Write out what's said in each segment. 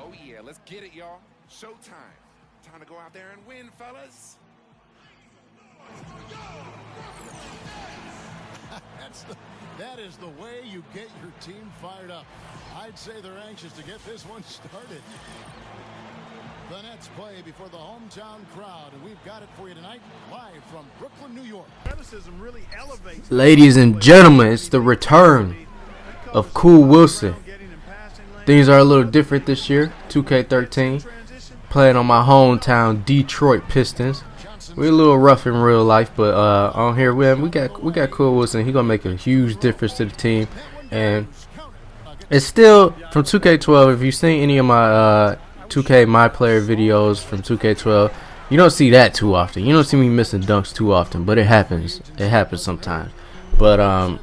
Oh yeah, let's get it, y'all. Showtime. Time to go out there and win, fellas. That is the way you get your team fired up. I'd say they're anxious to get this one started. The Nets play before the hometown crowd, and we've got it for you tonight, live from Brooklyn, New York. Really elevates. Ladies and gentlemen, it's the return of Cool Wilson. Things are a little different this year. 2K13, playing on my hometown Detroit Pistons. We're a little rough in real life, but on here we got Cool Wilson. He's gonna make a huge difference to the team, and it's still from 2K12. If you've seen any of my 2K My Player videos from 2K12, you don't see that too often. You don't see me missing dunks too often, but it happens. It happens sometimes. But on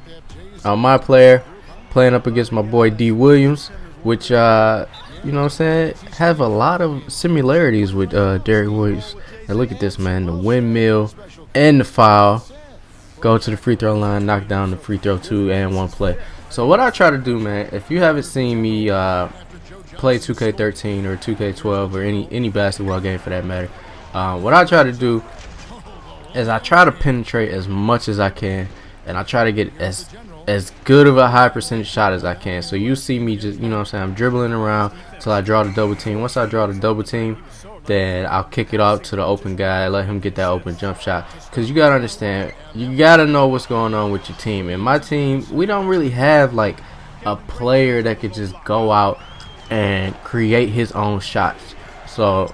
My Player, playing up against my boy D Williams, which you know what I'm saying, have a lot of similarities with Derrick Williams. And look at this, man, the windmill and the foul, go to the free throw line, knock down the free throw 2 and 1 play. So what I try to do, man, if you haven't seen me play 2K13 or 2K12 or any basketball game for that matter, what I try to do is I try to penetrate as much as I can, and I try to get as good of a high percentage shot as I can. So you see me just, you know what I'm saying, I'm dribbling around till I draw the double team. Once I draw the double team, then I'll kick it off to the open guy, let him get that open jump shot. Because you got to understand, you got to know what's going on with your team. And my team, we don't really have like a player that could just go out and create his own shots. So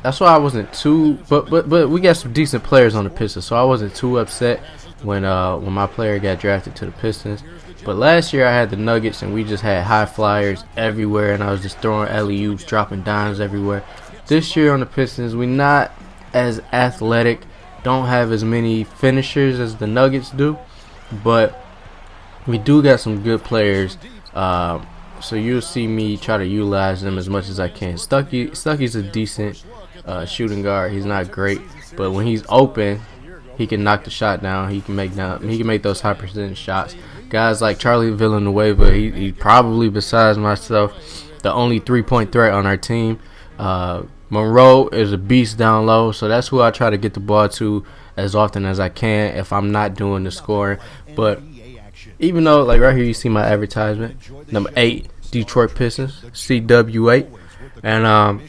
that's why I wasn't too, but we got some decent players on the Pistons, so I wasn't too upset when my player got drafted to the Pistons. But last year I had the Nuggets, and we just had high flyers everywhere, and I was just throwing alley-oops, dropping dimes everywhere. This year on the Pistons, we not as athletic, don't have as many finishers as the Nuggets do, but we do got some good players. So you'll see me try to utilize them as much as I can. Stucky's a decent shooting guard. He's not great, but when he's open, he can knock the shot down. He can make those high percentage shots. Guys like Charlie Villanueva, he probably, besides myself, the only 3-point threat on our team. Monroe is a beast down low, so that's who I try to get the ball to as often as I can if I'm not doing the scoring. But even though, like right here, you see my advertisement, number 8, Detroit Pistons, CW8, and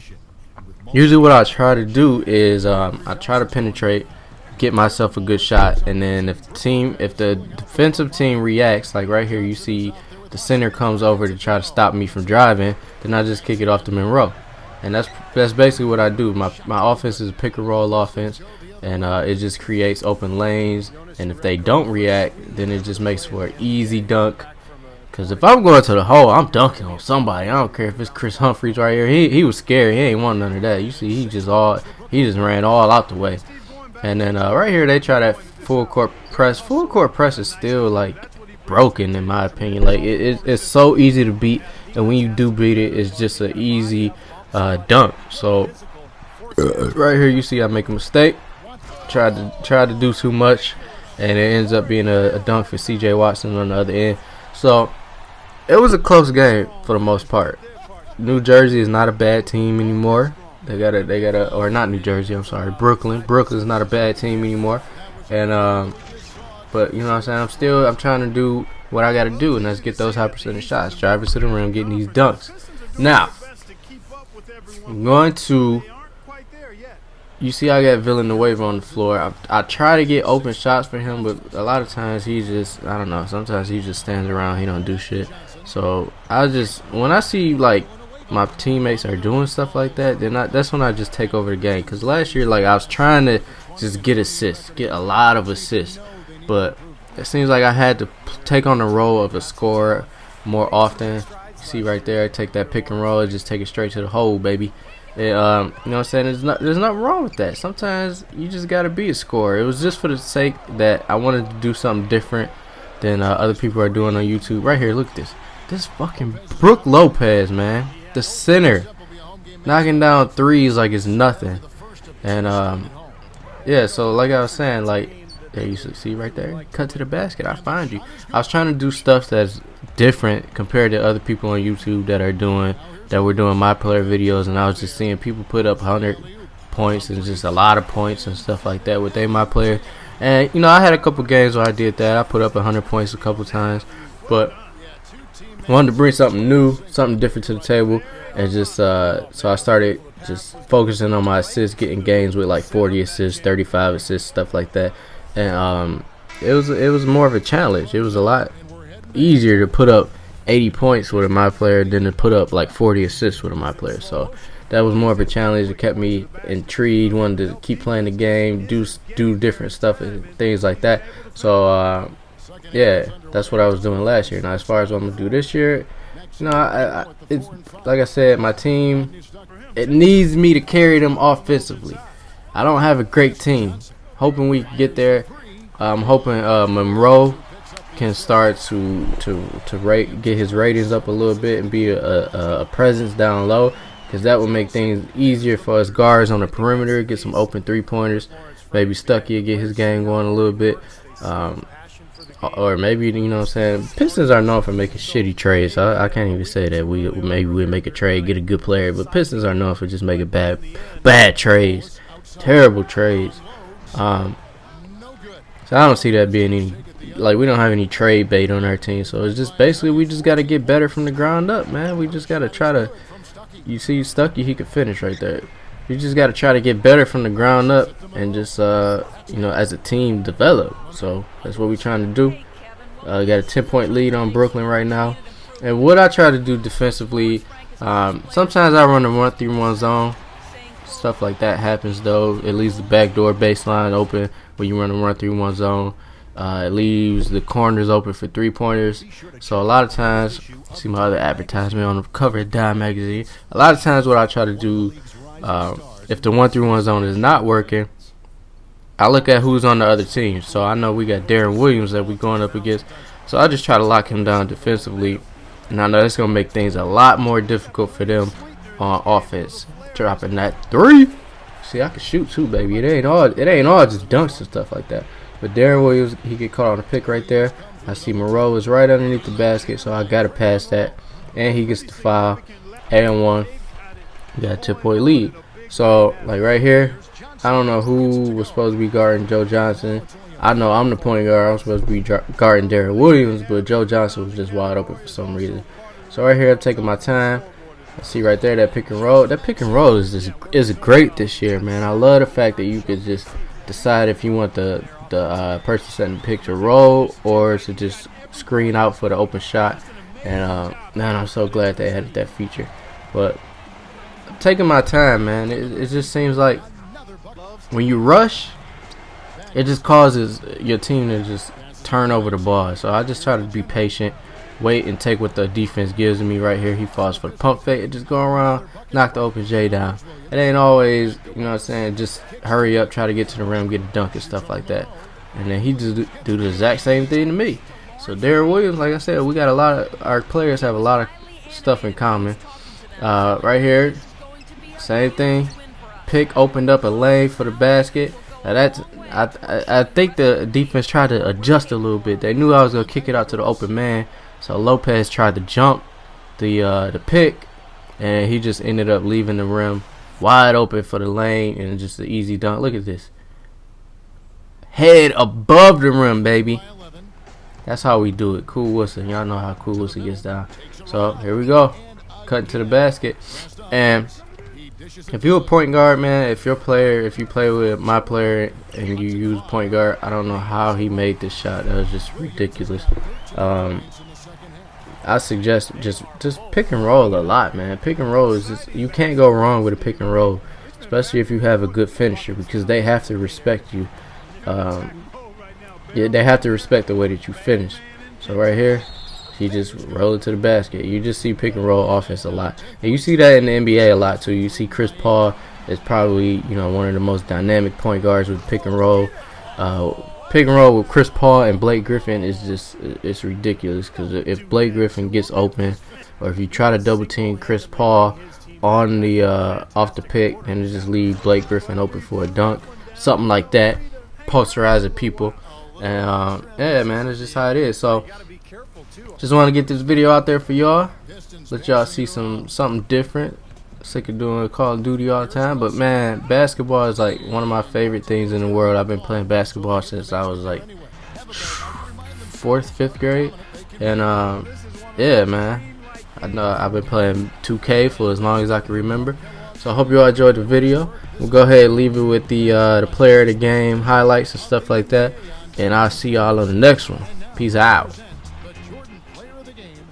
usually what I try to do is I try to penetrate, get myself a good shot, and then if the defensive team reacts, like right here, you see the center comes over to try to stop me from driving, then I just kick it off to Monroe. And that's basically what I do. My offense is a pick and roll offense, and it just creates open lanes. And if they don't react, then it just makes for an easy dunk. Because if I'm going to the hole, I'm dunking on somebody. I don't care if it's Chris Humphries right here. He was scary. He ain't want none of that. You see, he just ran all out the way. And then right here, they try that full court press. Full court press is still like broken in my opinion. Like it's so easy to beat, and when you do beat it, it's just an easy dunk. So right here you see I make a mistake, tried to do too much, and it ends up being a dunk for CJ Watson on the other end. So it was a close game for the most part. New Jersey is not a bad team anymore. They got a or not New Jersey, I'm sorry, Brooklyn's not a bad team anymore. And but you know what I'm saying, I'm trying to do what I got to do, and that's get those high percentage shots, driving to the rim, getting these dunks. Now I'm going to, you see I got Villanueva on the floor. I try to get open shots for him, but a lot of times he just, I don't know, sometimes he just stands around, he don't do shit. So when I see like my teammates are doing stuff like that, then that's when I just take over the game. Because last year, like, I was trying to just get assists, get a lot of assists, but it seems like I had to take on the role of a scorer more often. See right there, take that pick and roll, just take it straight to the hole, baby. You know what I'm saying? There's nothing wrong with that. Sometimes you just gotta be a scorer. It was just for the sake that I wanted to do something different than other people are doing on YouTube. Right here, look at this fucking Brook Lopez, man, the center, knocking down threes like it's nothing. And yeah, so like I was saying, like, there you see right there, cut to the basket, I find you. I was trying to do stuff that's different compared to other people on YouTube that are doing that were doing my player videos, and I was just seeing people put up 100 points and just a lot of points and stuff like that with they my player. And you know, I had a couple games where I did that. I put up 100 points a couple times, but wanted to bring something new, something different to the table, and just so I started just focusing on my assists, getting games with like 40 assists, 35 assists, stuff like that. And it was more of a challenge. It was a lot easier to put up 80 points with a my player than to put up like 40 assists with a my player. So that was more of a challenge. It kept me intrigued, wanted to keep playing the game, do different stuff and things like that. So yeah, that's what I was doing last year. Now as far as what I'm gonna do this year, you know, it's like I said, my team, it needs me to carry them offensively. I don't have a great team. Hoping we can get there. I'm hoping Monroe can start to get his ratings up a little bit and be a presence down low, because that will make things easier for us guards on the perimeter. Get some open 3-pointers. Maybe Stuckey will get his game going a little bit. Or maybe, you know what I'm saying, Pistons are known for making shitty trades. So I can't even say that maybe we'll make a trade, get a good player, but Pistons are known for just making bad trades, terrible trades. So I don't see that being any, like, we don't have any trade bait on our team. So it's just basically we just got to get better from the ground up, man. We just got to try to, you see Stuckey, he could finish right there. You just got to try to get better from the ground up and just, you know, as a team develop. So that's what we're trying to do. Got a 10-point lead on Brooklyn right now. And what I try to do defensively, sometimes I run a 1-3-1 zone. Stuff like that happens, though. It leaves the backdoor baseline open when you run a 1-3-1 zone. It leaves the corners open for 3-pointers. So a lot of times, see my other advertisement on the cover of Dime magazine. A lot of times what I try to do, if the 1-3-1 zone is not working, I look at who's on the other team. So I know we got Darren Williams that we're going up against. So I just try to lock him down defensively. And I know that's going to make things a lot more difficult for them on offense. Dropping that 3. See, I can shoot too, baby. It ain't all just dunks and stuff like that. But Darren Williams, he get caught on a pick right there. I see Moreau is right underneath the basket, so I gotta pass that. And he gets the foul. And 1. We got a 10-point lead. So, like right here, I don't know who was supposed to be guarding Joe Johnson. I know I'm the point guard. I'm supposed to be guarding Darren Williams, but Joe Johnson was just wide open for some reason. So right here, I'm taking my time. I see right there that pick and roll. That pick and roll is great this year, man. I love the fact that you could just decide if you want the person setting the pick to roll or to just screen out for the open shot. And man, I'm so glad they added that feature. But I'm taking my time, man. It just seems like when you rush, it just causes your team to just turn over the ball. So I just try to be patient. Wait and take what the defense gives me right here. He falls for the pump fake and just go around, knock the open J down. It ain't always, you know what I'm saying, just hurry up, try to get to the rim, get a dunk and stuff like that. And then he just do the exact same thing to me. So Darren Williams, like I said, we got a lot of, our players have a lot of stuff in common. Right here, same thing. Pick opened up a lane for the basket. Now that's, I think the defense tried to adjust a little bit. They knew I was gonna kick it out to the open man. So Lopez tried to jump the pick, and he just ended up leaving the rim wide open for the lane and just an easy dunk. Look at this. Head above the rim, baby. That's how we do it. Cool Wilson. Y'all know how Cool Wilson gets down. So here we go. Cutting to the basket. And if you're a point guard, man, if you play with my player and you use point guard, I don't know how he made this shot. That was just ridiculous. I suggest just pick and roll a lot, man. Pick and roll is just, you can't go wrong with a pick and roll, especially if you have a good finisher, because they have to respect you. Yeah, they have to respect the way that you finish. So right here, he just rolled it to the basket. You just see pick and roll offense a lot, and you see that in the NBA a lot too. You see Chris Paul is probably, you know, one of the most dynamic point guards with pick and roll. Pick and roll with Chris Paul and Blake Griffin is just, it's ridiculous, because if Blake Griffin gets open, or if you try to double team Chris Paul on the off the pick, then it just leave Blake Griffin open for a dunk, something like that, posterizing people. And yeah, man, that's just how it is. So just want to get this video out there for y'all. let y'all see something different. Sick of doing Call of Duty all the time, but man, basketball is like one of my favorite things in the world. I've been playing basketball since I was like 4th, 5th grade, and yeah, man, I know I've been playing 2K for as long as I can remember. So I hope you all enjoyed the video. We'll go ahead and leave it with the player of the game highlights and stuff like that, and I'll see y'all on the next one. Peace out. The Jordan player of the game,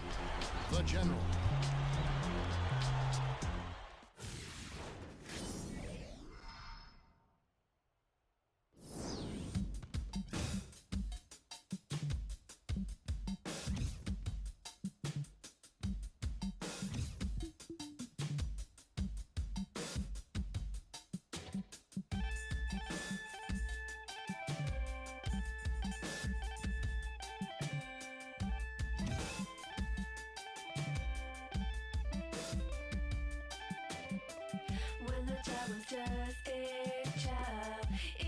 the General. When the child was just a child.